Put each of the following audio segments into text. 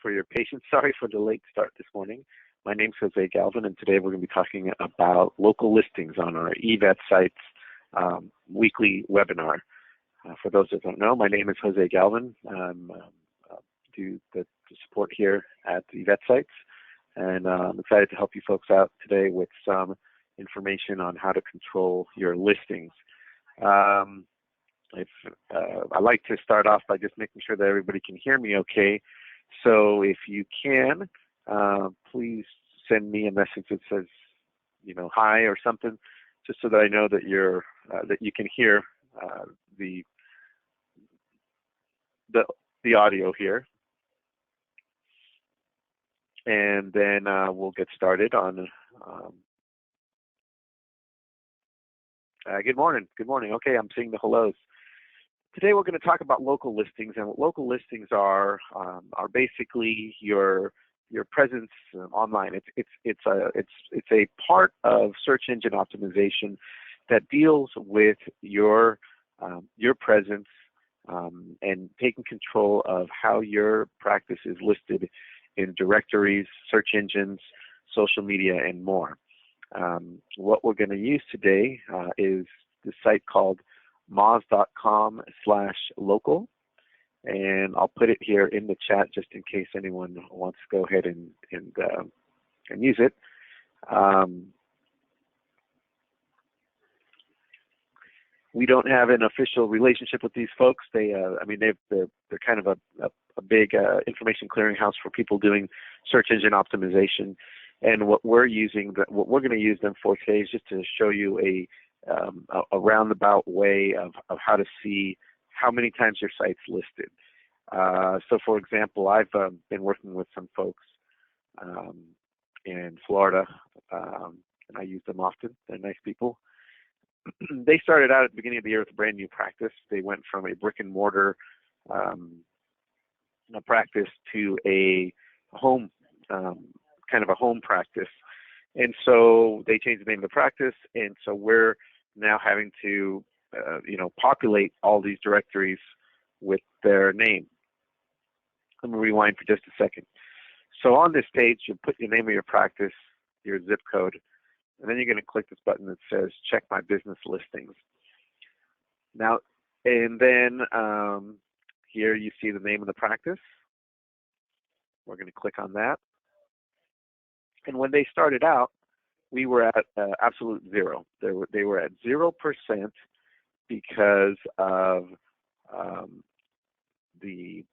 for your patience. Sorry for the late start this morning. My name is Jose Galvin, and today we're going to be talking about local listings on our eVetSites weekly webinar. For those that don't know, my name is Jose Galvin. Do the support here at eVetSites, and I'm excited to help you folks out today with some information on how to control your listings. I like to start off by just making sure that everybody can hear me okay. So if you can, please send me a message that says, hi or something, just so that I know that that you can hear the audio here. And then we'll get started on. Good morning. Good morning. Okay, I'm seeing the hellos. Today we're going to talk about local listings, and what local listings are basically your presence online. It's a part of search engine optimization that deals with your presence and taking control of how your practice is listed in directories, search engines, social media, and more. What we're going to use today is the site called moz.com/local, and I'll put it here in the chat just in case anyone wants to go ahead and use it. We don't have an official relationship with these folks. They're kind of a big information clearinghouse for people doing search engine optimization. And what we're going to use them for today is just to show you a roundabout way of how to see how many times your site's listed. So, for example, I've been working with some folks in Florida, and I use them often. They're nice people. They started out at the beginning of the year with a brand new practice. They went from a brick and mortar practice to a home, kind of a home practice. And so they changed the name of the practice, and so we're now having to, populate all these directories with their name. Let me rewind for just a second. So on this page, you put your name of your practice, your zip code, and then you're going to click this button that says check my business listings. Now, and then here you see the name of the practice. We're going to click on that. And when they started out, we were at absolute zero. They were at 0% because of there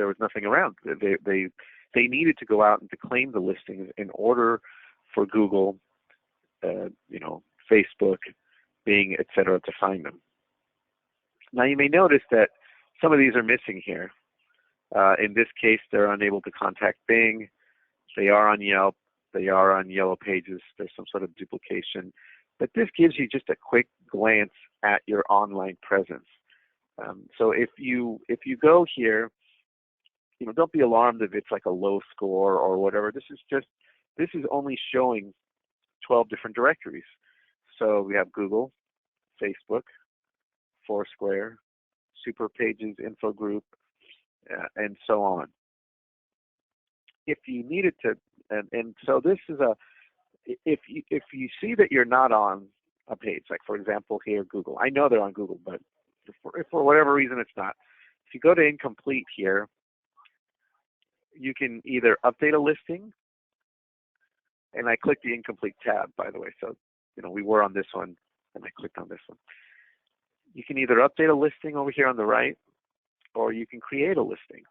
was nothing around. They needed to go out and to claim the listings in order for Google, Facebook, Bing, etc., to find them. Now you may notice that some of these are missing here. In this case, they're unable to contact Bing. They are on Yelp. They are on Yellow Pages. There's some sort of duplication. But this gives you just a quick glance at your online presence. So if you go here, don't be alarmed if it's like a low score or whatever. This is only showing 12 different directories. So we have Google, Facebook, Foursquare, Super Pages, Info Group, and so on. If you needed to, and so this is if you see that you're not on a page, like for example here, Google. I know they're on Google, but if for whatever reason it's not. If you go to incomplete here, you can either update a listing, and I clicked the incomplete tab, by the way. So, we were on this one, and I clicked on this one. You can either update a listing over here on the right, or you can create a listing.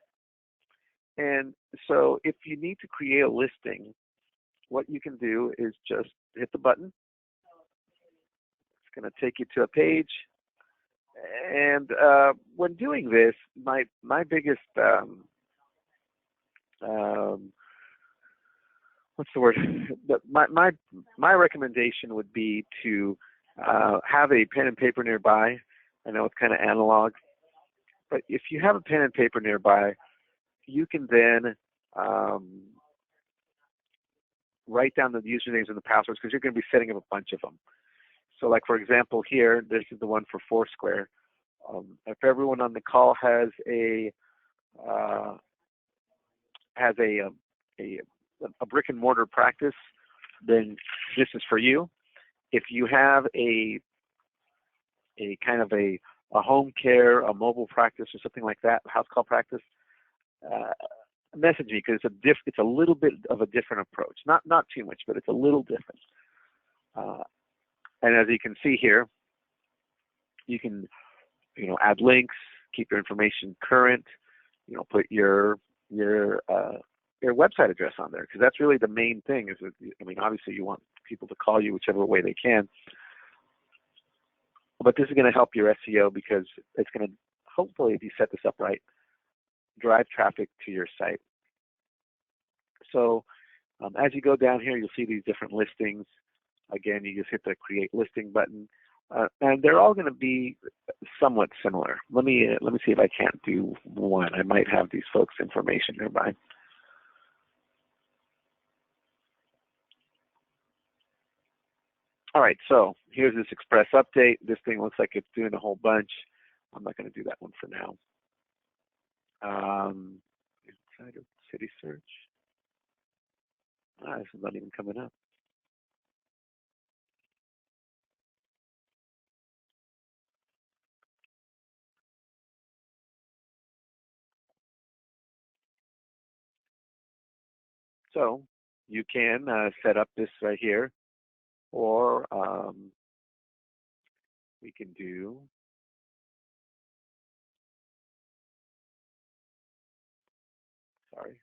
And so if you need to create a listing, what you can do is just hit the button. It's going to take you to a page. And when doing this, my biggest, what's the word? My recommendation would be to have a pen and paper nearby. I know it's kind of analog, but if you have a pen and paper nearby, you can then write down the usernames and the passwords, because you're going to be setting up a bunch of them. So like, for example, here, this is the one for Foursquare. If everyone on the call has a has a brick and mortar practice, then this is for you. If you have a kind of a home care, a mobile practice, or something like that, house call practice, uh, message me because it's a little bit of a different approach. Not too much, but it's a little different. Uh, and as you can see here, you can add links, keep your information current, put your website address on there because that's really the main thing. Is that, I mean, obviously you want people to call you whichever way they can, but this is going to help your SEO because it's going to hopefully, if you set this up right, drive traffic to your site. So as you go down here, you'll see these different listings. Again, you just hit the Create Listing button, and they're all going to be somewhat similar. Let me see if I can't do one. I might have these folks' information nearby. All right, so here's this Express update. This thing looks like it's doing a whole bunch. I'm not going to do that one for now. Inside of City Search. This is not even coming up. So you can set up this right here, or we can do, sorry.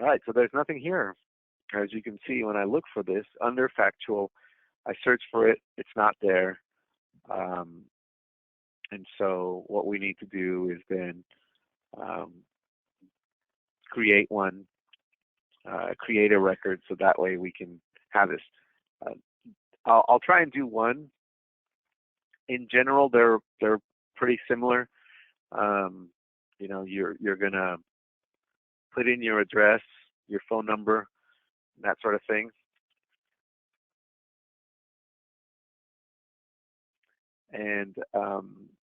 All right, so there's nothing here. As you can see, when I look for this under factual, I search for it, it's not there. Um, and so what we need to do is then um, create one, create a record, so that way we can have this. Uh, I'll try and do one. In general, they're pretty similar. You're gonna put in your address, your phone number, that sort of thing. And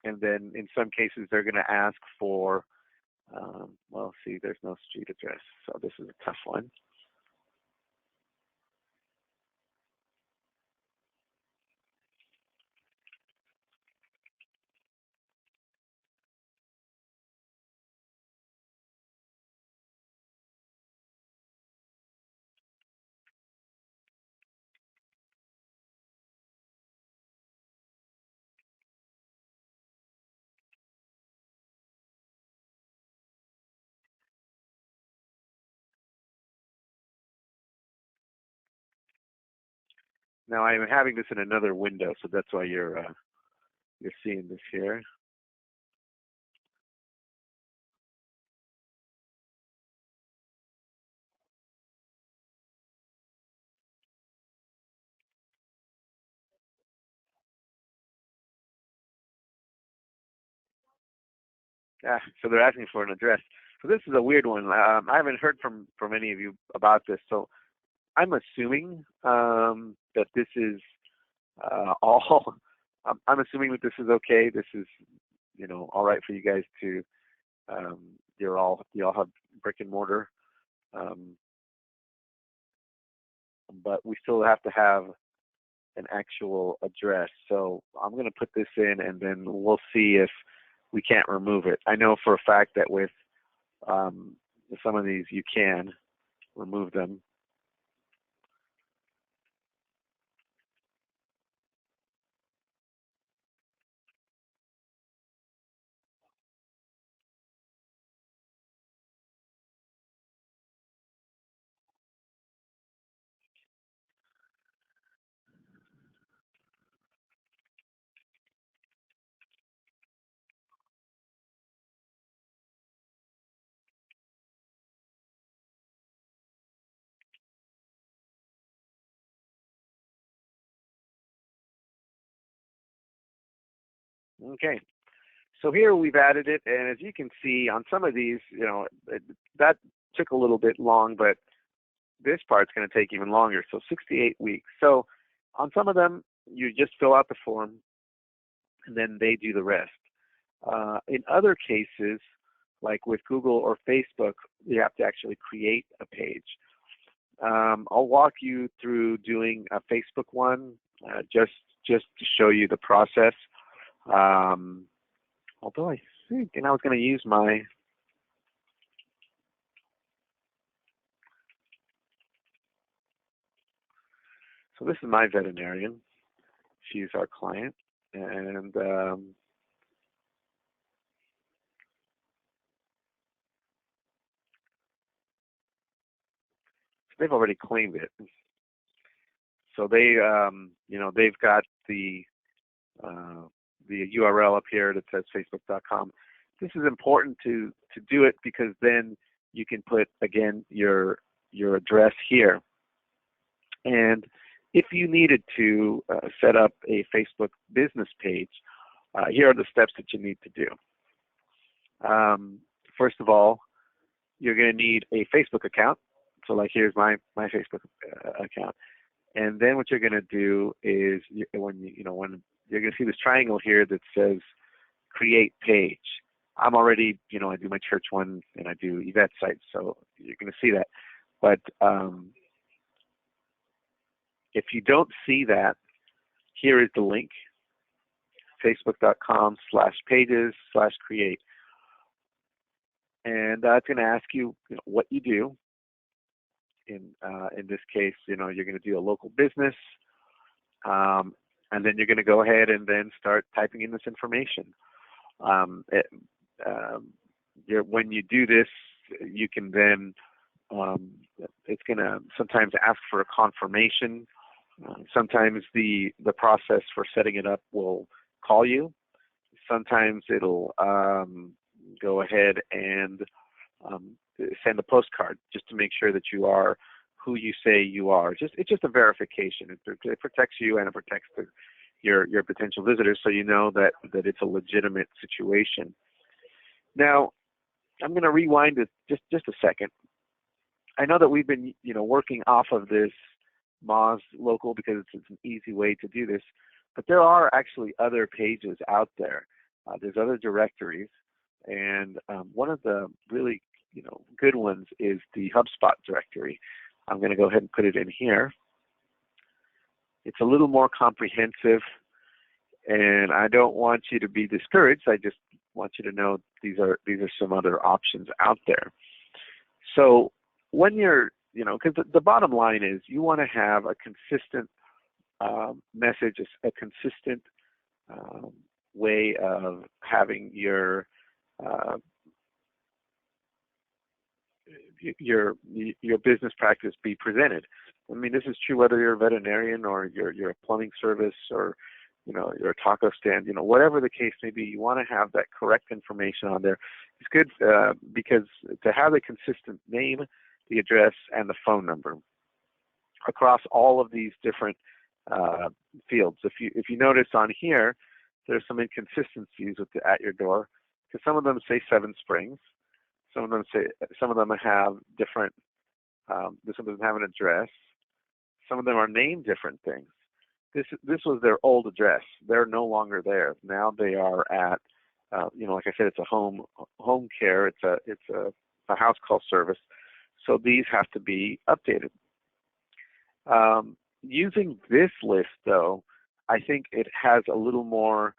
then in some cases they're going to ask for, well, see, there's no street address, so this is a tough one. Now I am having this in another window, so that's why you're seeing this here. So they're asking for an address. So this is a weird one. I haven't heard from any of you about this, so I'm assuming that this is all. I'm assuming that this is okay. This is, all right for you guys to. You all have brick and mortar, um, but we still have to have an actual address. So I'm going to put this in, and then we'll see if we can't remove it. I know for a fact that with some of these you can remove them. Okay, so here we've added it, and as you can see on some of these, that took a little bit long, but this part's going to take even longer, so 68 weeks. So on some of them, you just fill out the form, and then they do the rest. In other cases, like with Google or Facebook, you have to actually create a page. I'll walk you through doing a Facebook one, just to show you the process. Although I think, and I was going to use my, so this is my veterinarian. She's our client, and they've already claimed it. So they, they've got the URL up here that says facebook.com. This is important to do it because then you can put, again, your address here. And if you needed to set up a Facebook business page, here are the steps that you need to do. First of all, you're going to need a Facebook account. So like here's my Facebook account. And then what you're going to do is when you're going to see this triangle here that says create page. I'm already, I do my church one and I do eVetSites, so you're going to see that. But if you don't see that, here is the link, facebook.com/pages/create. And it's going to ask you, what you do. In this case, you're going to do a local business, and then you're going to go ahead and then start typing in this information. When you do this, you can then, it's going to sometimes ask for a confirmation. Sometimes the process for setting it up will call you. Sometimes it'll go ahead and send a postcard just to make sure that you are who you say you are. It's just a verification. It protects you and it protects your potential visitors, so you know that it's a legitimate situation. Now, I'm going to rewind it just a second. I know that we've been working off of this Moz local because it's an easy way to do this, but there are actually other pages out there. There's other directories, and one of the really good ones is the HubSpot directory. I'm going to go ahead and put it in here. It's a little more comprehensive, and I don't want you to be discouraged. I just want you to know these are some other options out there. So when you're, because the bottom line is you want to have a consistent message, a consistent way of having your business practice be presented. I mean, this is true whether you're a veterinarian or you're a plumbing service or you're a taco stand. Whatever the case may be, you want to have that correct information on there. It's good because to have a consistent name, the address, and the phone number across all of these different fields. If you notice on here, there's some inconsistencies with the at your door, because some of them say Seven Springs. Some of them have different. Some of them have an address. Some of them are named different things. This was their old address. They're no longer there. Now they are at, like I said, it's a home care. It's a house call service. So these have to be updated. Using this list, though, I think it has a little more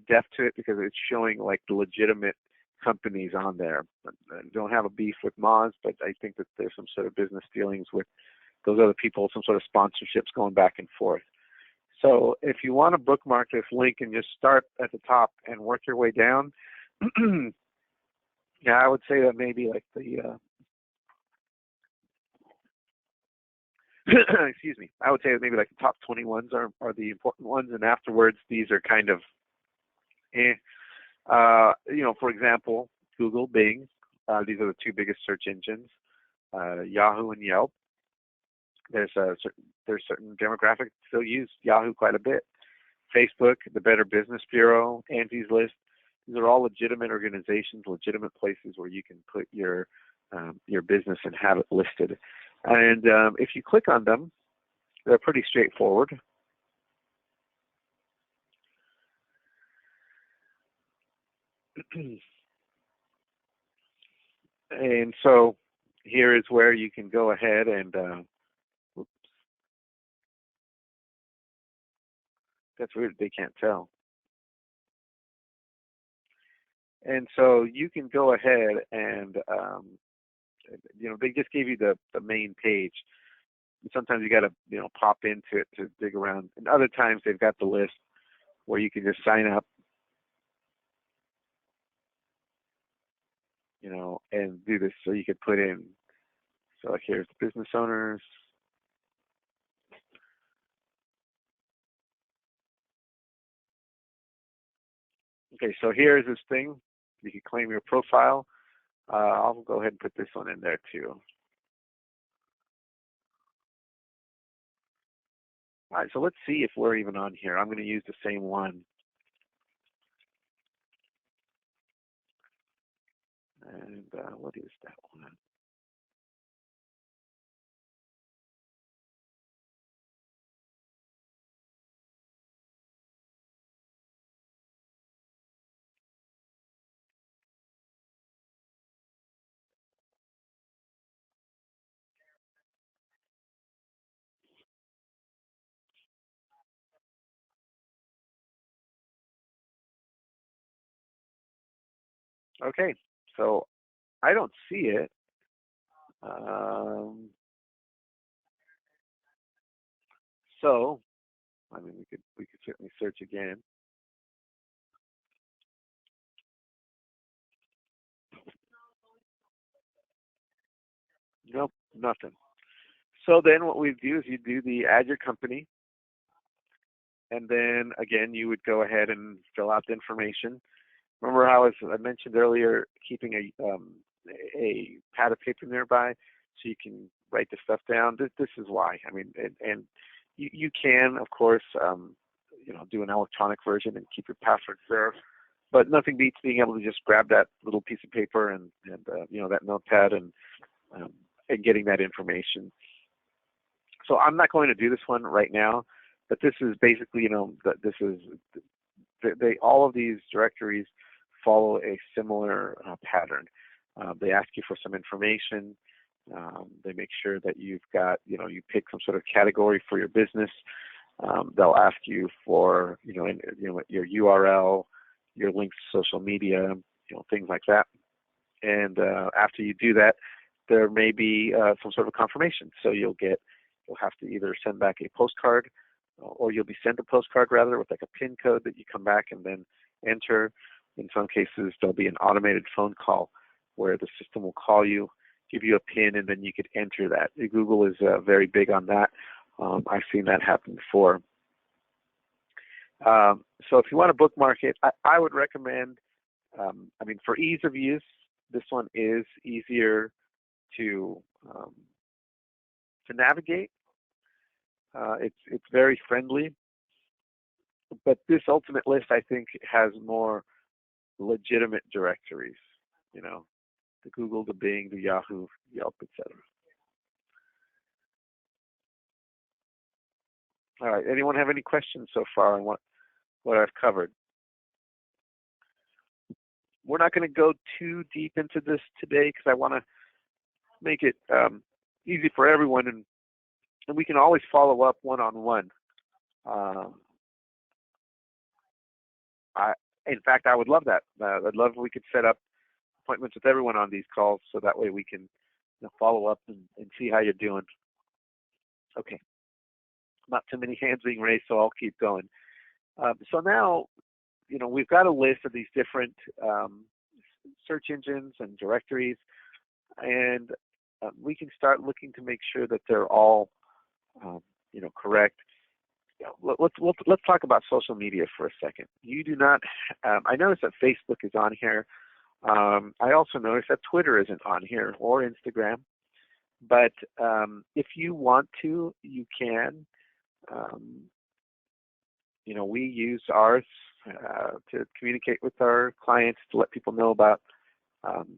depth to it because it's showing like the legitimate companies on there. I don't have a beef with Moz, but I think that there's some sort of business dealings with those other people, some sort of sponsorships going back and forth. So if you want to bookmark this link and just start at the top and work your way down, yeah, I would say that maybe like the excuse me, I would say that maybe like the top 20 ones are the important ones, and afterwards these are kind of for example, Google, Bing, these are the two biggest search engines. Yahoo and Yelp. There's certain demographics still use Yahoo quite a bit. Facebook, the Better Business Bureau, Angie's List. These are all legitimate organizations, legitimate places where you can put your business and have it listed. And if you click on them, they're pretty straightforward. And so here is where you can go ahead and, oops, that's weird, they can't tell. And so you can go ahead and, they just gave you the main page. Sometimes you got to, pop into it to dig around. And other times they've got the list where you can just sign up, and do this. So you could put in, so here's the business owners. Okay, so here's this thing. You can claim your profile. I'll go ahead and put this one in there too. All right, so let's see if we're even on here. I'm going to use the same one. And what is that one? Okay, so I don't see it. So, I mean, we could certainly search again. Nope, nothing. So then what we do is you do the add your company, and then again you would go ahead and fill out the information. Remember how, as I mentioned earlier, keeping a pad of paper nearby so you can write the stuff down. This is why. I mean, and you can, of course, do an electronic version and keep your passwords there. But nothing beats being able to just grab that little piece of paper and that notepad and getting that information. So I'm not going to do this one right now, but this is basically, this is all of these directories follow a similar pattern. They ask you for some information. They make sure that you've got, you pick some sort of category for your business. They'll ask you for, your URL, your links to social media, things like that. And after you do that, there may be some sort of confirmation. So you'll have to either send back a postcard, or you'll be sent a postcard rather with like a PIN code that you come back and then enter. In some cases, there'll be an automated phone call where the system will call you, give you a PIN, and then you could enter that. Google is very big on that. I've seen that happen before. So if you want to bookmark it, I would recommend, for ease of use, this one is easier to navigate. It's very friendly, but this ultimate list, I think, has more legitimate directories. The Google, the Bing, the Yahoo, Yelp, etc. All right. Anyone have any questions so far on what I've covered? We're not going to go too deep into this today because I want to make it easy for everyone, and we can always follow up one-on-one. In fact, I would love that. I'd love if we could set up appointments with everyone on these calls, so that way we can follow up and see how you're doing. Okay. Not too many hands being raised, so I'll keep going. So now, we've got a list of these different search engines and directories, and we can start looking to make sure that they're all, correct. Let's talk about social media for a second. You do not. I noticed that Facebook is on here. I also noticed that Twitter isn't on here, or Instagram. But if you want to, you can. we use ours to communicate with our clients, to let people know about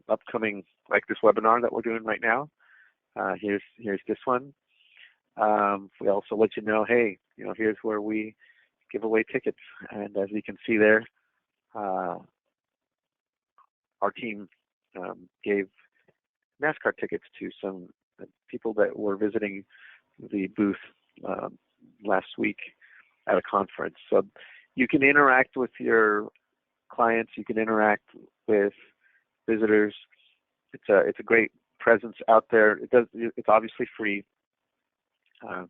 upcoming, like this webinar that we're doing right now. Here's this one. We also let you know, hey, here's where we give away tickets. And as you can see there, our team gave NASCAR tickets to some people that were visiting the booth last week at a conference. So you can interact with your clients, you can interact with visitors. It's a great presence out there. It's obviously free.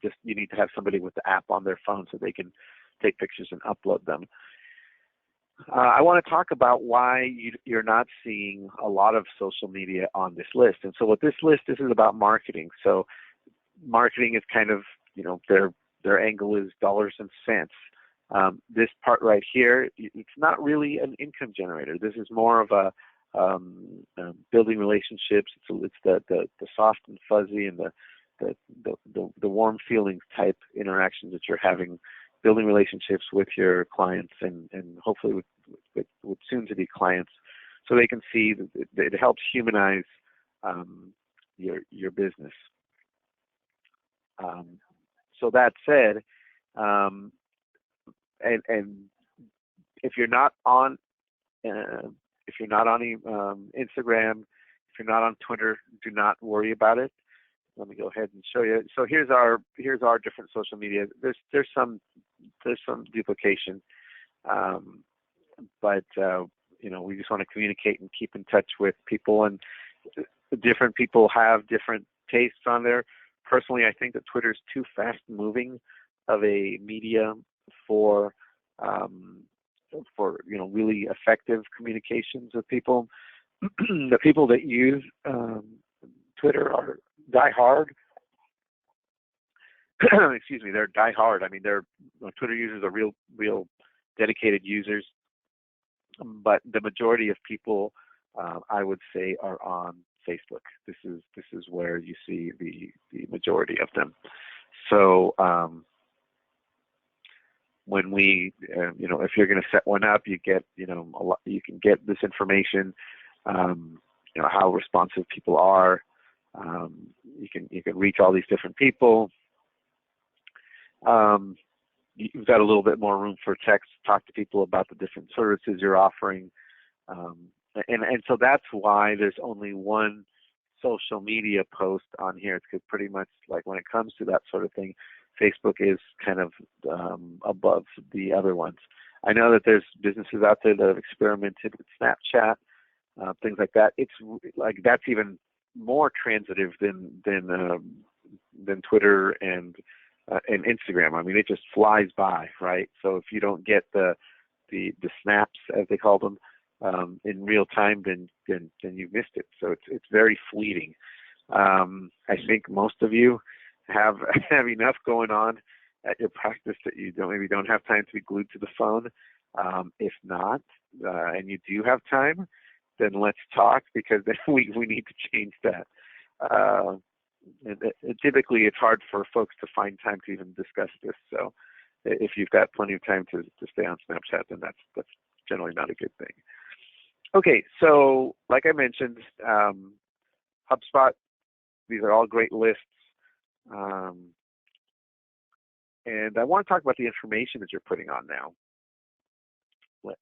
Just you need to have somebody with the app on their phone so they can take pictures and upload them. I want to talk about why you're not seeing a lot of social media on this list. And so what this is about marketing. So marketing is kind of, their angle is dollars and cents. This part right here, it's not really an income generator. This is more of a building relationships. It's the soft and fuzzy and the warm feelings type interactions that you're having, building relationships with your clients and hopefully with soon-to-be clients, so they can see that it helps humanize your business. So that said, and if you're not on Instagram, if you're not on Twitter, do not worry about it. Let me go ahead and show you. So here's our different social media. There's some duplication, but we just want to communicate and keep in touch with people. And different people have different tastes on there. Personally, I think that Twitter is too fast moving of a media for really effective communications with people. The people that use Twitter are die-hard. Excuse me, they're die-hard. I mean, Twitter users are real dedicated users, but the majority of people, I would say, are on Facebook. This is where you see the majority of them. So when we, if you're going to set one up, you get, a lot, you can get this information, how responsive people are. You can reach all these different people. You've got a little bit more room for text, talk to people about the different services you're offering. And so that's why there's only one social media post on here. It's pretty much like when it comes to that sort of thing, Facebook is kind of above the other ones. I know that there's businesses out there that have experimented with Snapchat, things like that. It's like that's even more transitive than Twitter and Instagram. I mean, it just flies by, right? So if you don't get the snaps, as they call them, in real time, then you've missed it. So it's very fleeting. I think most of you have enough going on at your practice that you maybe don't have time to be glued to the phone. If not, and you do have time, then let's talk, because then we need to change that. Typically, it's hard for folks to find time to even discuss this. So if you've got plenty of time to stay on Snapchat, then that's generally not a good thing. Okay, so like I mentioned, HubSpot, these are all great lists. And I want to talk about the information that you're putting on now.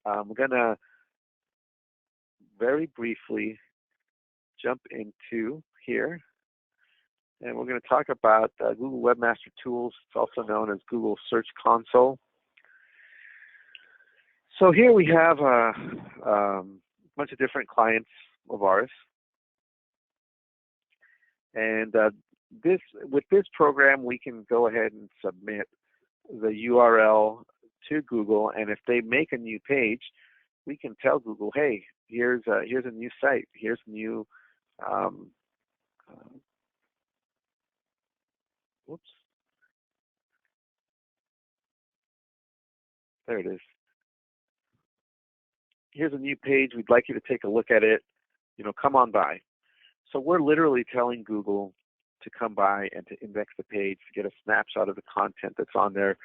I'm going to very briefly jump into here, and we're going to talk about Google Webmaster Tools. It's also known as Google Search Console. So here we have a bunch of different clients of ours, and with this program, we can go ahead and submit the URL to Google, and if they make a new page, we can tell Google, hey, here's a new site, here's new whoops, there it is. Here's a new page. We'd like you to take a look at it. Come on by. So we're literally telling Google to come by and to index the page, to get a snapshot of the content that's on there,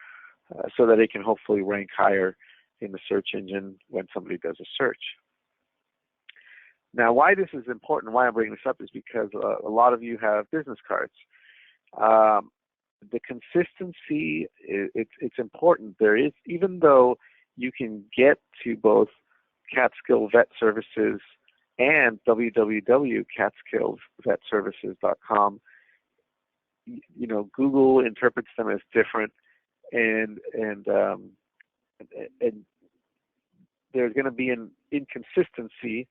so that it can hopefully rank higher in the search engine when somebody does a search. Now, why this is important, why I'm bringing this up, is because a lot of you have business cards. The consistency, it's important. There is, even though you can get to both Catskill Vet Services and www.catskillvetservices.com, Google interprets them as different, and there's going to be an inconsistency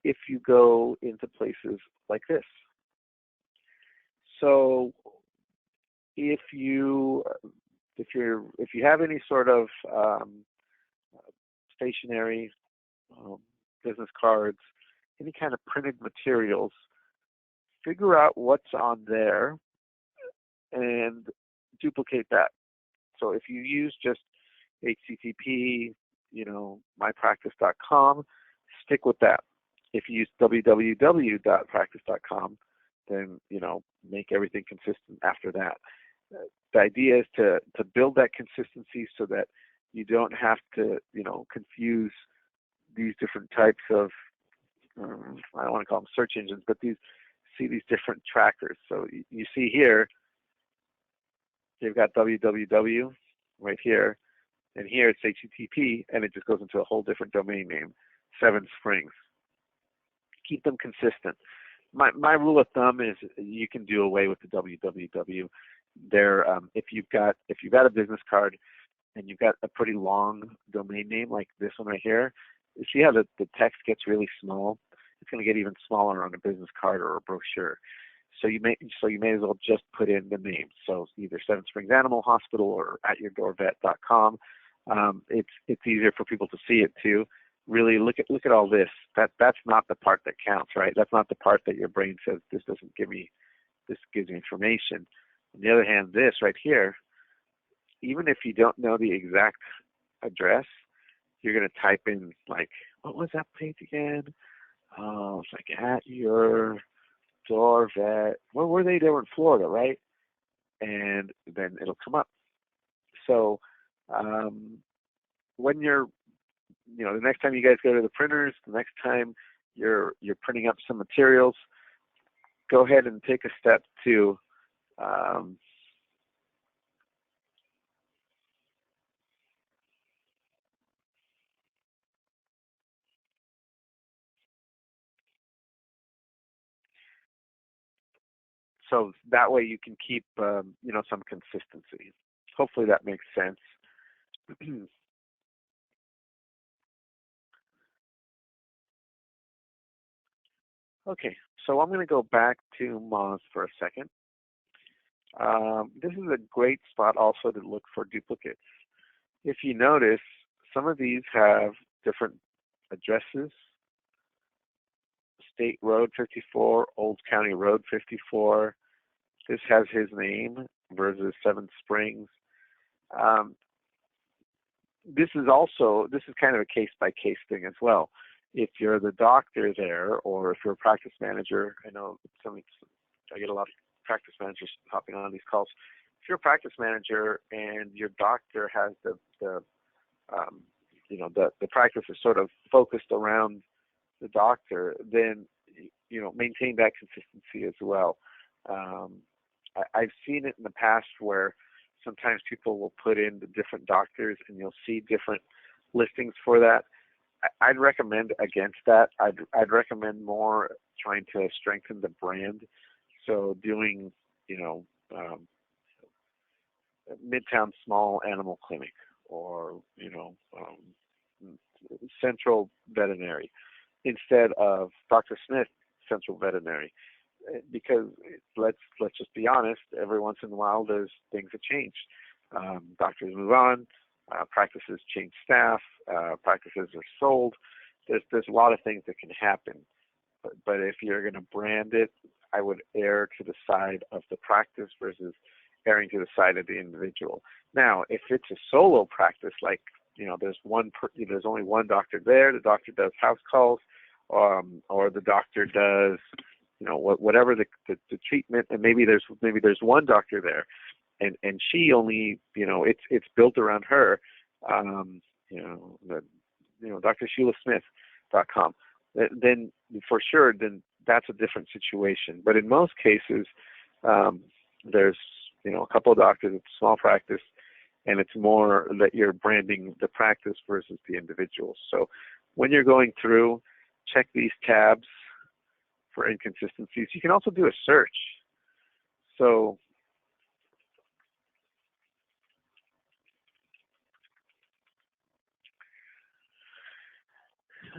if you go into places like this. So if you have any sort of stationery, business cards, any kind of printed materials, figure out what's on there and duplicate that. So if you use just HTTP, mypractice.com, stick with that. If you use www.practice.com, then make everything consistent after that. The idea is to build that consistency so that you don't have to confuse these different types of I don't want to call them search engines, but these different trackers. So you see here, they've got www right here, and here it's HTTP, and it just goes into a whole different domain name, Seven Springs. Keep them consistent. My rule of thumb is you can do away with the www. If you've got a business card and you've got a pretty long domain name like this one right here, see how the text gets really small? It's going to get even smaller on a business card or a brochure. So you may as well just put in the name. So either Seven Springs Animal Hospital or atyourdoorvet.com. It's easier for people to see it too. Really look at all this. That's not the part that counts, right? That's not the part that your brain says this gives me information. On the other hand, this right here, even if you don't know the exact address, you're going to type in, like, what was that page again? Oh, it's like At Your Door Vet. Where were they? They were in Florida, right? And then it'll come up. So when you're, the next time you guys go to the printers, the next time you're printing up some materials, go ahead and take a step to so that way you can keep some consistency. Hopefully that makes sense. Okay, so I'm going to go back to Moz for a second. This is a great spot also to look for duplicates. If you notice, some of these have different addresses. State Road 54, Old County Road 54. This has his name versus Seven Springs. This is kind of a case-by-case thing as well. If you're the doctor there, or if you're a practice manager, I know I get a lot of practice managers hopping on these calls. If you're a practice manager and your doctor has the practice is sort of focused around the doctor, then maintain that consistency as well. I've seen it in the past where sometimes people will put in the different doctors and you'll see different listings for that. I'd recommend against that. I'd recommend more trying to strengthen the brand. So doing, Midtown Small Animal Clinic, or Central Veterinary, instead of Dr. Smith Central Veterinary, because let's just be honest. Every once in a while, there's things that change. Doctors move on. Practices change staff. Practices are sold. There's a lot of things that can happen. But if you're going to brand it, I would err to the side of the practice versus erring to the side of the individual. Now, if it's a solo practice, like there's only one doctor there. The doctor does house calls, or the doctor does whatever the treatment, and maybe there's one doctor there. and she only, it's built around her, you know, the, DrSheilaSmith.com. Then for sure, then that's a different situation. But in most cases, there's, a couple of doctors, it's a small practice, and it's more that you're branding the practice versus the individual. So when you're going through, check these tabs for inconsistencies. You can also do a search. So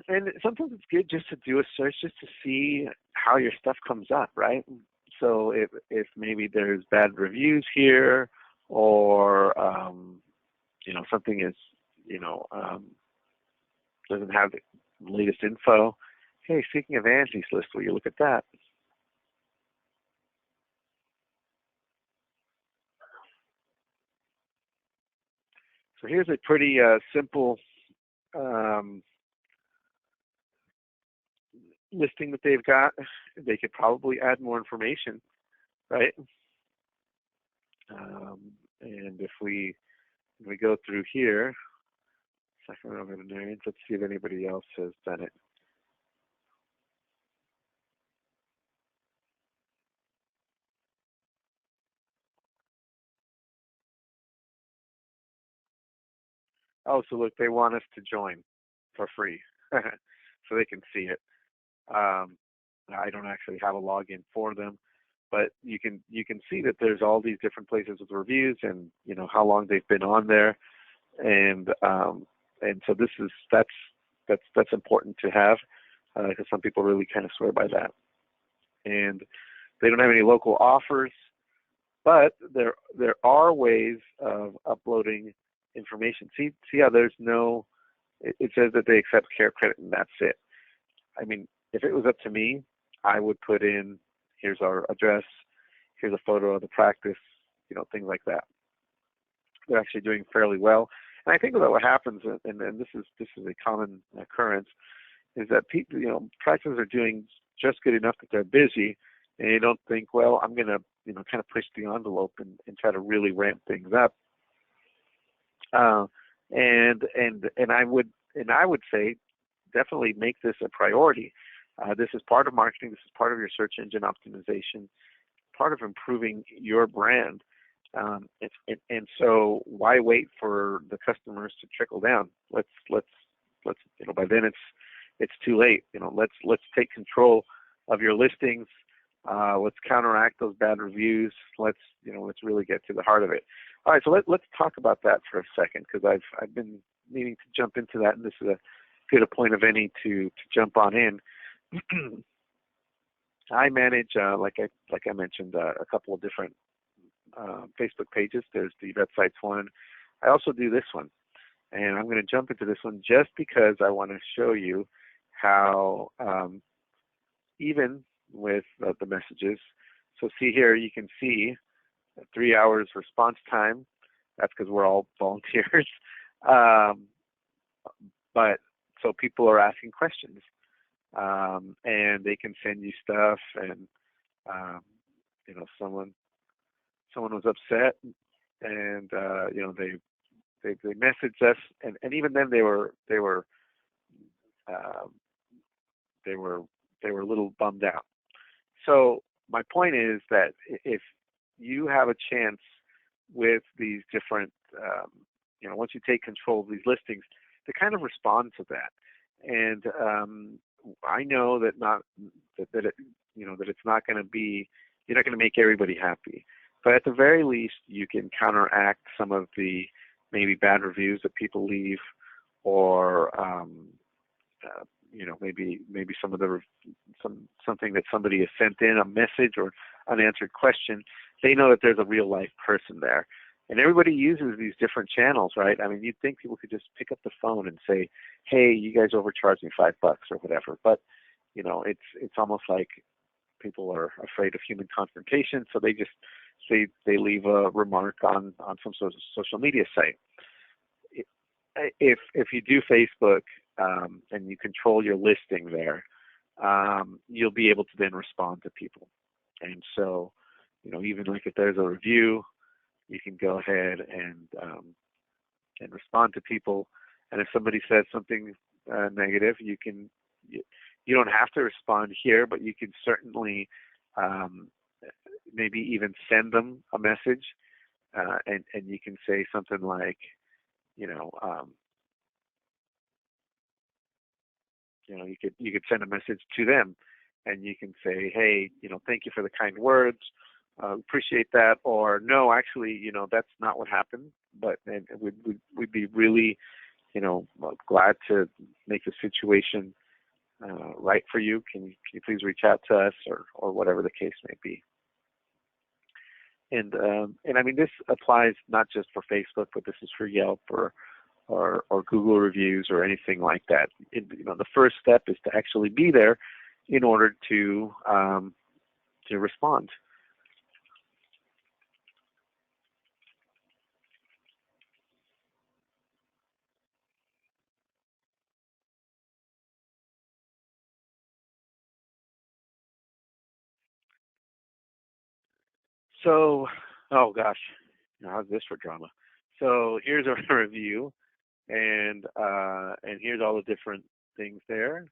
and sometimes it's good just to do a search just to see how your stuff comes up, right? So if maybe there's bad reviews here, or something is doesn't have the latest info. Hey, speaking of Angie's List, will you look at that? So here's a pretty simple um, listing that they've got. They could probably add more information, right? And if we go through here, Sacramento veterinarians, let's see if anybody else has done it. Oh, so look, they want us to join for free, so they can see it. Um, I don't actually have a login for them, but you can see that there's all these different places with reviews, and how long they've been on there, and so that's important to have, because some people really kind of swear by that, and they don't have any local offers, but there are ways of uploading information. See how there's no, it says that they accept care credit and that's it. I mean, if it was up to me, I would put in, here's our address, here's a photo of the practice, things like that. They're actually doing fairly well. And I think that what happens, and this is a common occurrence, is that people, practices are doing just good enough that they're busy, and you don't think, well, I'm going to, kind of push the envelope and try to really ramp things up. Uh, and I would say definitely make this a priority. This is part of marketing. This is part of your search engine optimization, part of improving your brand. And so why wait for the customers to trickle down? Let's by then it's too late. Let's take control of your listings. Let's counteract those bad reviews. Let's really get to the heart of it. All right, so let's talk about that for a second, because I've been meaning to jump into that, and this is a good a point of any to jump on in. I manage, like I mentioned, a couple of different Facebook pages. There's the eVetSites one. I also do this one, and I'm going to jump into this one just because I want to show you how even with the messages. So see here, you can see 3 hours response time. That's because we're all volunteers. Um, but so people are asking questions, and they can send you stuff, and someone was upset, and they messaged us, and even then um, they were they were a little bummed out. So my point is that if you have a chance with these different, once you take control of these listings, to kind of respond to that. And I know that not that it, that it's not going to be, you're not going to make everybody happy, but at the very least, you can counteract some of the maybe bad reviews that people leave, or maybe some of the something that somebody has sent in, a message or unanswered question. They know that there's a real life person there, and everybody uses these different channels, right? I mean, you'd think people could just pick up the phone and say, "Hey, you guys overcharged me $5 or whatever," but it's almost like people are afraid of human confrontation, so they just they leave a remark on some sort of social media site. If you do Facebook, and you control your listing there, you'll be able to then respond to people. And so, even like if there's a review, You can go ahead and respond to people. And if somebody says something negative, you don't have to respond here, but you can certainly maybe even send them a message, and you can say something like, you know, you could send a message to them, and you can say, hey, thank you for the kind words, appreciate that, or no, actually, that's not what happened, but and we'd be really, glad to make the situation right for you. Can you please reach out to us, or whatever the case may be. And I mean, this applies not just for Facebook, but this is for Yelp or Google reviews or anything like that. The first step is to actually be there in order to respond. So, oh gosh, how's this for drama? So here's a review, and here's all the different things there,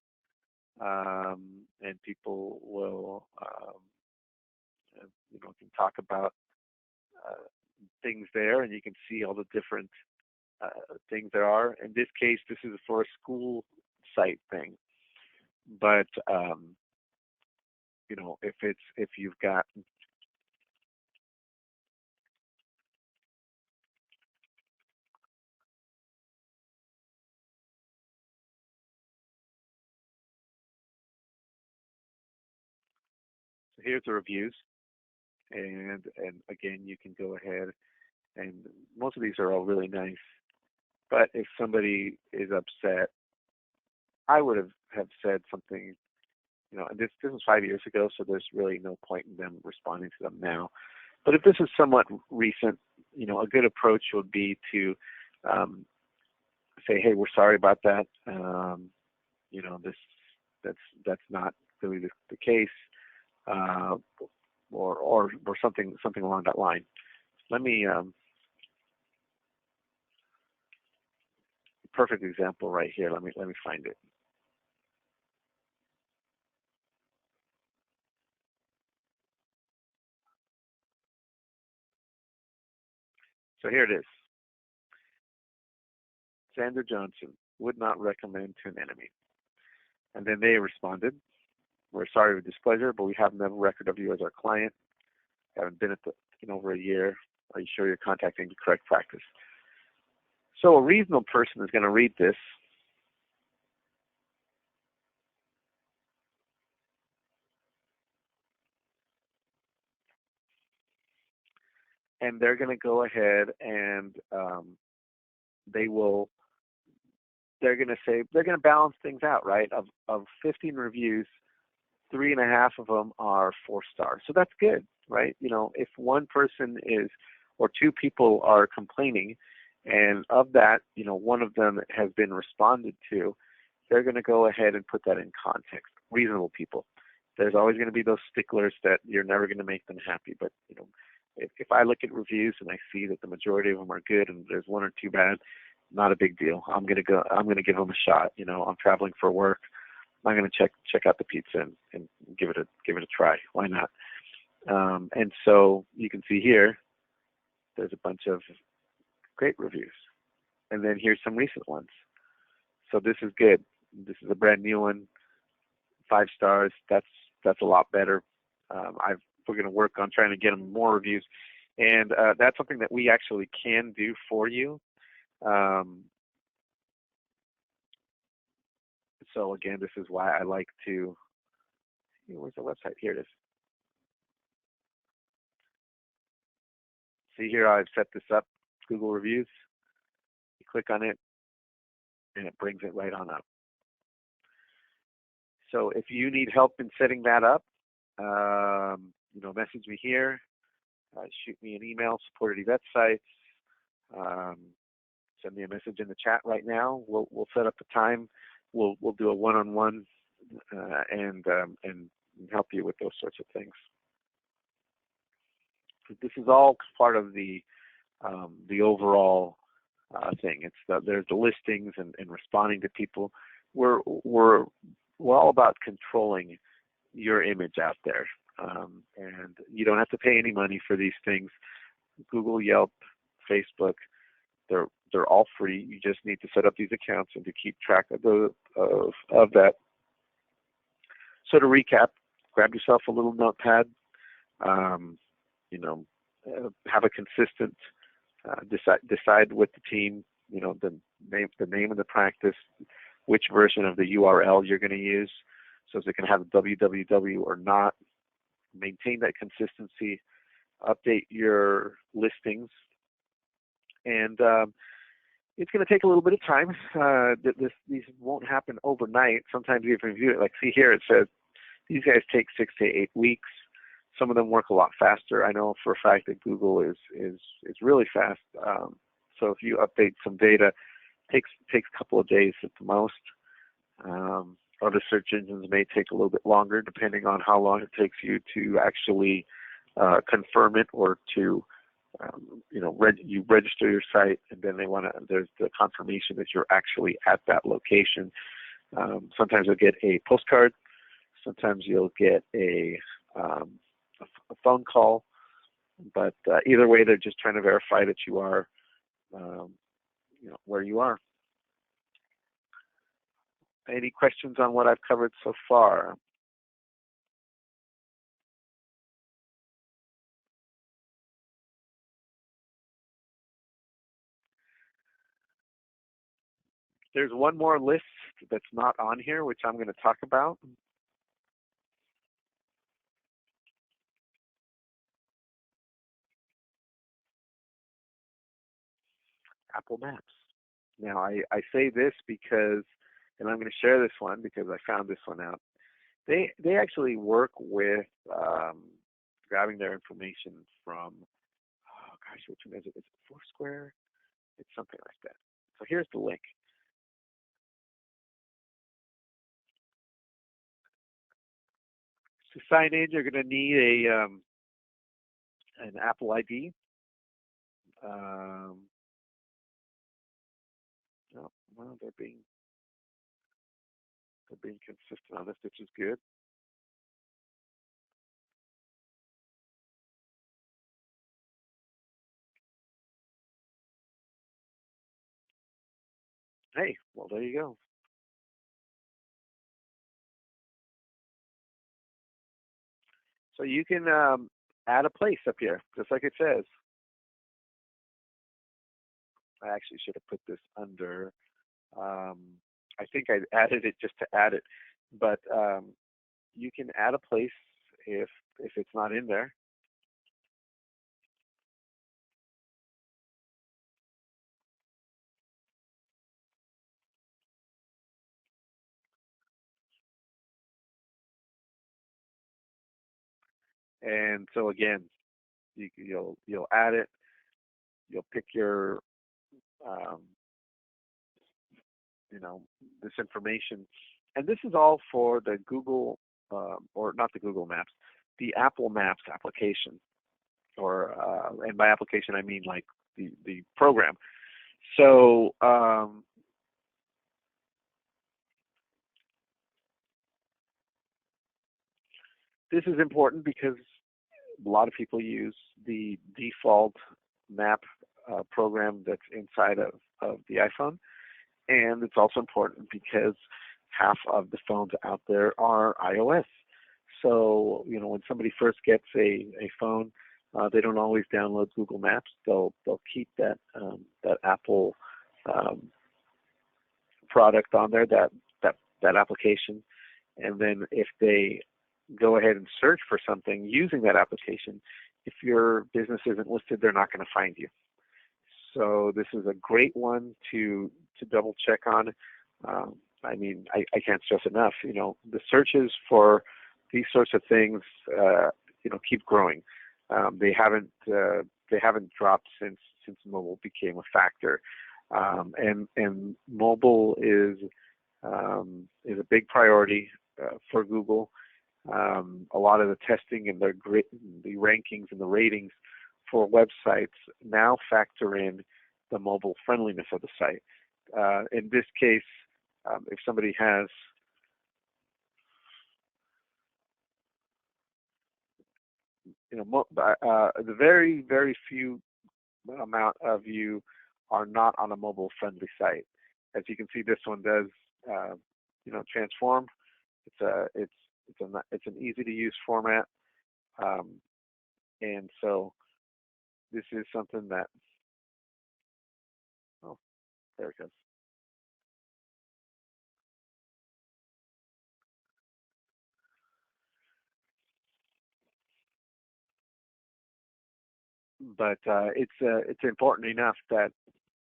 and people will can talk about things there, and you can see all the different things there are. In this case, this is for a school site thing, but if you've got, so here's the reviews, and again, you can go ahead, and most of these are all really nice. But if somebody is upset, I would have said something, and this was 5 years ago, so there's really no point in them responding to them now. But if this is somewhat recent, a good approach would be to say, hey, we're sorry about that. This that's not really the case, or something along that line. Let me perfect example right here. Let me find it. So here it is. Sandra Johnson would not recommend to an enemy. And then they responded, we're sorry for displeasure, but we have no record of you as our client. Haven't been in over a year. Are you sure you're contacting the correct practice? So a reasonable person is going to read this and they're going to go ahead and they're going to balance things out, right? Of 15 reviews, 3.5 of them are 4 stars. So that's good, right? If one person or 2 people are complaining, and of that, one of them has been responded to, they're going to go ahead and put that in context. Reasonable people. There's always going to be those sticklers that you're never going to make them happy. But if I look at reviews and I see that the majority of them are good and there's 1 or 2 bad, not a big deal. I'm going to give them a shot. I'm traveling for work. I'm going to check out the pizza and give it a try. Why not? And so you can see here, there's a bunch of great reviews, and then here's some recent ones. So this is good. This is a brand new one, 5 stars. That's a lot better. We're going to work on trying to get them more reviews, and that's something that we actually can do for you. So again, this is why I like to. Where's the website? Here it is. See here, I've set this up. Google reviews. You click on it, and it brings it right on up. So if you need help in setting that up, message me here. Shoot me an email, support at eVetSites. Send me a message in the chat right now. We'll set up a time. We'll do a one-on-one and help you with those sorts of things. This is all part of the the overall thing. There's the listings and responding to people. We're all about controlling your image out there, and you don't have to pay any money for these things. Google, Yelp, Facebook, they're all free. You just need to set up these accounts and to keep track of that. So to recap, grab yourself a little notepad. Um, you know, have a consistent decide with the team. You know, the name of the practice, which version of the URL you're going to use. So is it going to have www or not? Maintain that consistency. Update your listings, and it's going to take a little bit of time. These won't happen overnight. Sometimes you can review it. Like, see here, it says these guys take 6 to 8 weeks. Some of them work a lot faster. I know for a fact that Google is really fast. So if you update some data, takes a couple of days at the most. Other search engines may take a little bit longer, depending on how long it takes you to actually confirm it, or to you register your site, and then there's the confirmation that you're actually at that location. Sometimes you'll get a postcard. Sometimes you'll get a phone call. But either way, they're just trying to verify that you are, where you are. Any questions on what I've covered so far? There's one more list that's not on here, which I'm going to talk about. Apple Maps. Now, I say this because, and I'm going to share this one because I found this one out. They actually work with grabbing their information from, oh gosh, which one is it? Is it Foursquare? It's something like that. So here's the link. To sign in, you're going to need an Apple ID. No, well, they're being consistent on this, which is good. Hey, well, there you go. So you can add a place up here, just like it says. I actually should have put this under. I think I added it just to add it, but you can add a place if it's not in there. And so again, you'll add it. You'll pick your um, this information, and this is all for the Google or not the Google Maps, the Apple Maps application, or and by application I mean like the program. So this is important because a lot of people use the default map program that's inside of the iPhone. And it's also important because half of the phones out there are iOS. So, when somebody first gets a phone, they don't always download Google Maps. They'll keep that Apple product on there, that application. And then if they go ahead and search for something using that application, if your business isn't listed, they're not going to find you. So this is a great one to double check on. I can't stress enough. The searches for these sorts of things, keep growing. They haven't dropped since mobile became a factor, and mobile is a big priority for Google. A lot of the testing and the rankings and the ratings for websites now factor in the mobile friendliness of the site. In this case, if somebody has the very few amount of you are not on a mobile friendly site. As you can see, this one does transform. It's an easy to use format, and so this is something that there it goes. But it's important enough that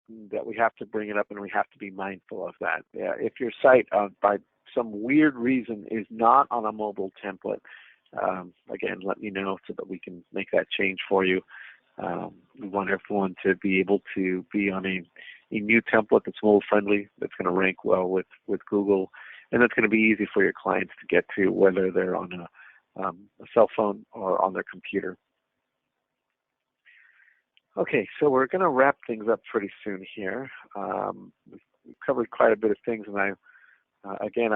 we have to bring it up and we have to be mindful of that. If your site by some weird reason is not on a mobile template, again, let me know so that we can make that change for you. We want everyone to be able to be on a new template that's mobile friendly, that's going to rank well with Google, and that's going to be easy for your clients to get to, whether they're on a cell phone or on their computer. Okay, so we're going to wrap things up pretty soon here. We've covered quite a bit of things, and I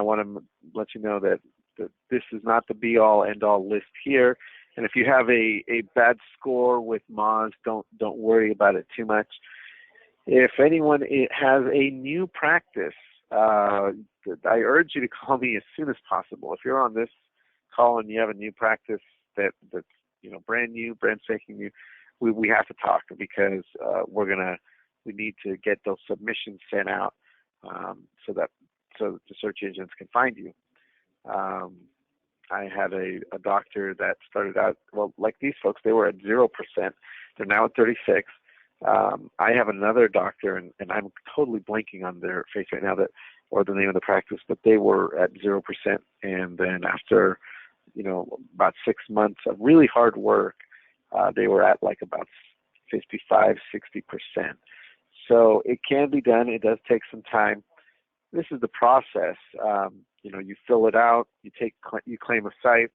want to let you know that this is not the be-all, end-all list here. And if you have a bad score with Moz, don't worry about it too much. If anyone has a new practice, I urge you to call me as soon as possible. If you're on this call and you have a new practice that's brand new, brand spanking new, we have to talk, because we need to get those submissions sent out so that the search engines can find you. I had a doctor that started out, well, like these folks, they were at 0%. They're now at 36. I have another doctor, and I'm totally blanking on their face right now, or the name of the practice, but they were at 0%. And then after, about 6 months of really hard work, they were at like about 55, 60%. So it can be done. It does take some time. This is the process. You fill it out, you claim a site,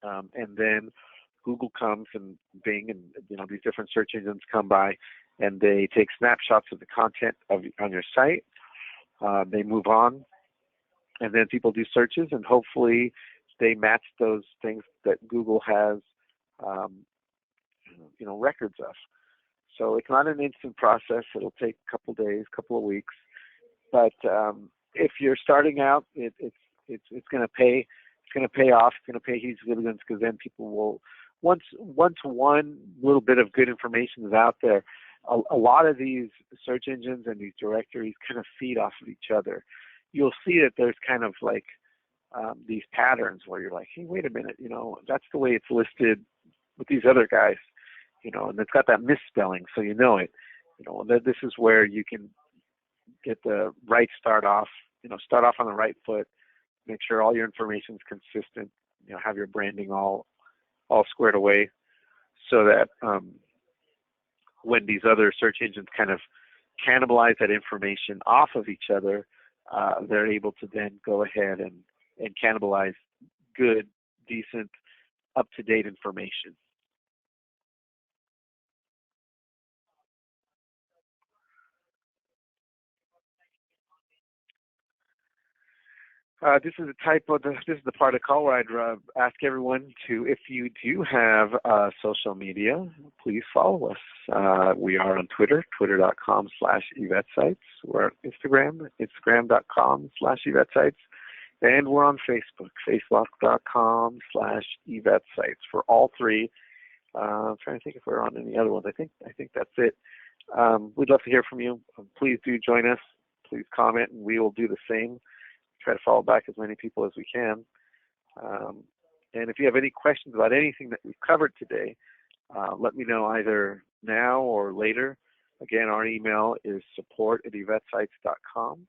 and then Google comes, and Bing, and these different search engines come by, and they take snapshots of the content on your site. They move on, and then people do searches, and hopefully they match those things that Google has records of. So it's not an instant process. It'll take a couple days, couple of weeks. But if you're starting out, it's going to pay. It's going to pay off. It's going to pay huge dividends, because then people will, once one little bit of good information is out there, a lot of these search engines and these directories kind of feed off of each other. You'll see that there's kind of like these patterns where you're like, hey, wait a minute, that's the way it's listed with these other guys, and it's got that misspelling, so it. This is where you can get the right start off on the right foot, make sure all your information is consistent, have your branding all squared away, so that when these other search engines kind of cannibalize that information off of each other, they're able to then go ahead and cannibalize good, decent, up-to-date information. This is the part of the call where I'd ask everyone to, if you do have social media, please follow us. We are on Twitter, twitter.com/eVetSites. We're on Instagram, instagram.com/eVetSites. And we're on Facebook, facebook.com/eVetSites. For all three. I'm trying to think if we're on any other ones. I think that's it. We'd love to hear from you. Please do join us. Please comment, and we will do the same. Try to follow back as many people as we can. And if you have any questions about anything that we've covered today, let me know either now or later. Again, our email is support@evetsites.com.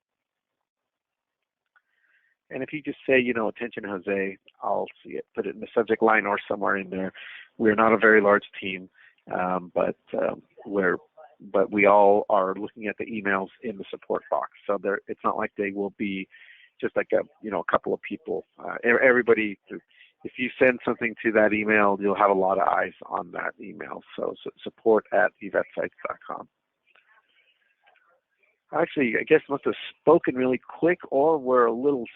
And if you just say, attention Jose, I'll see it. Put it in the subject line or somewhere in there. We're not a very large team, but we all are looking at the emails in the support box. So it's not like they will be just like a couple of people. Everybody, if you send something to that email, you'll have a lot of eyes on that email. So support@eVetSites.com. Actually, I guess I must have spoken really quick, or we're a little.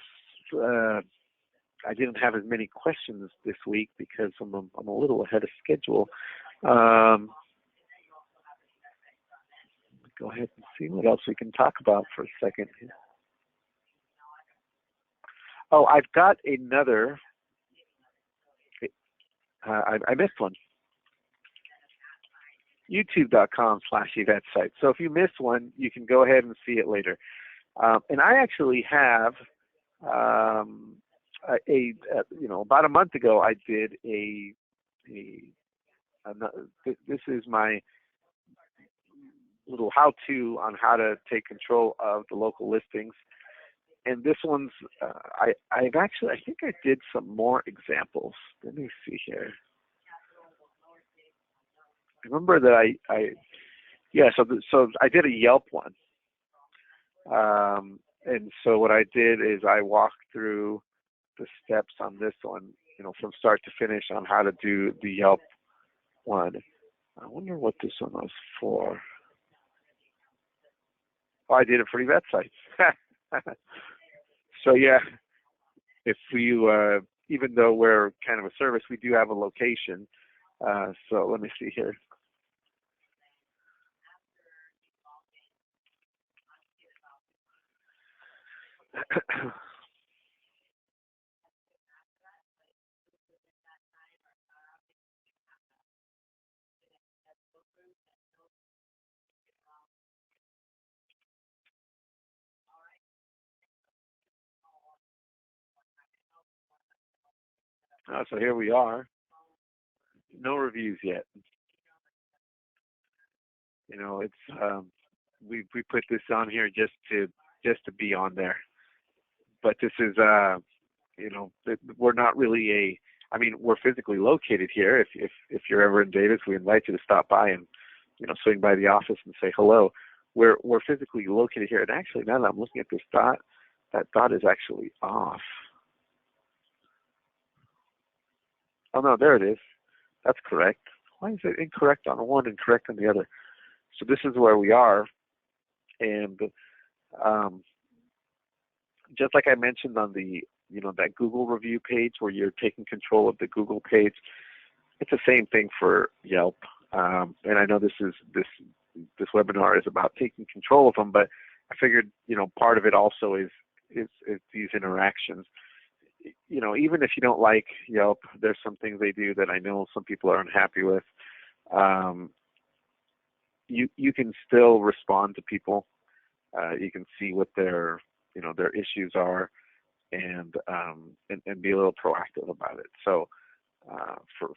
I didn't have as many questions this week because I'm a little ahead of schedule. Go ahead and see what else we can talk about for a second. Oh, I've got another. I missed one. YouTube.com/eVetSites. So if you missed one, you can go ahead and see it later. And I actually have about a month ago, I did this is my little how-to on how to take control of the local listings. And this one's, I think I did some more examples. Let me see here. Remember that so I did a Yelp one. And so what I did is I walked through the steps on this one, from start to finish on how to do the Yelp one. I wonder what this one was for. Oh, I did it for eVetSites. So yeah, if we, even though we're kind of a service, we do have a location. So let me see here. So here we are. No reviews yet. It's we put this on here just to be on there. But this is we're not really we're physically located here. If you're ever in Davis, we invite you to stop by and swing by the office and say hello. We're physically located here. And actually, now that I'm looking at this dot, that dot is actually off. Oh no, there it is. That's correct. Why is it incorrect on one and correct on the other? So this is where we are, and just like I mentioned on the that Google review page where you're taking control of the Google page, it's the same thing for Yelp. And I know this webinar is about taking control of them, but I figured part of it also is these interactions. Even if you don't like Yelp, there's some things they do that I know some people are unhappy with. You can still respond to people. You can see what their issues are, and be a little proactive about it. So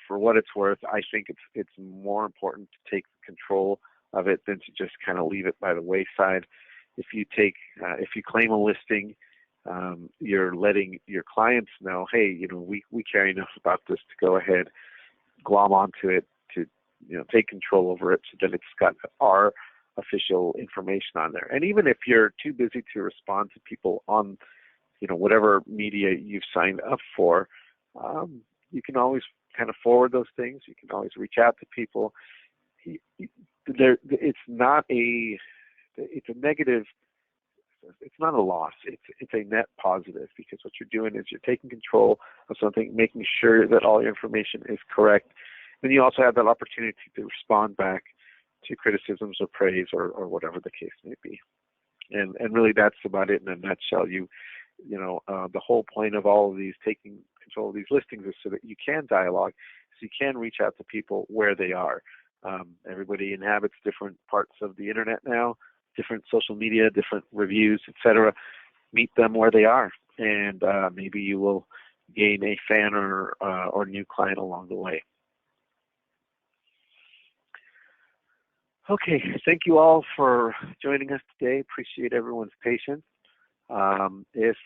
for what it's worth, I think it's more important to take control of it than to just kind of leave it by the wayside. If you claim a listing, you're letting your clients know, hey, we care enough about this to go ahead, glom onto it, to take control over it, so that it's got our official information on there. And even if you're too busy to respond to people on whatever media you've signed up for, you can always kind of forward those things. You can always reach out to people. It's a negative. It's not a loss. It's a net positive, because what you're doing is you're taking control of something, making sure that all your information is correct. Then you also have that opportunity to respond back to criticisms or praise or whatever the case may be. And really, that's about it in a nutshell. The whole point of all of these taking control of these listings is so that you can dialogue, so you can reach out to people where they are. Everybody inhabits different parts of the internet now, different social media, different reviews, etc. Meet them where they are, and maybe you will gain a fan or new client along the way. Okay, thank you all for joining us today. Appreciate everyone's patience. If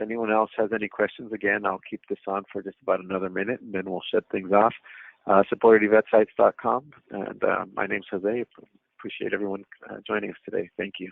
anyone else has any questions, again, I'll keep this on for just about another minute, and then we'll shut things off. Support@eVetSites.com, and my name's Jose. Appreciate everyone joining us today. Thank you.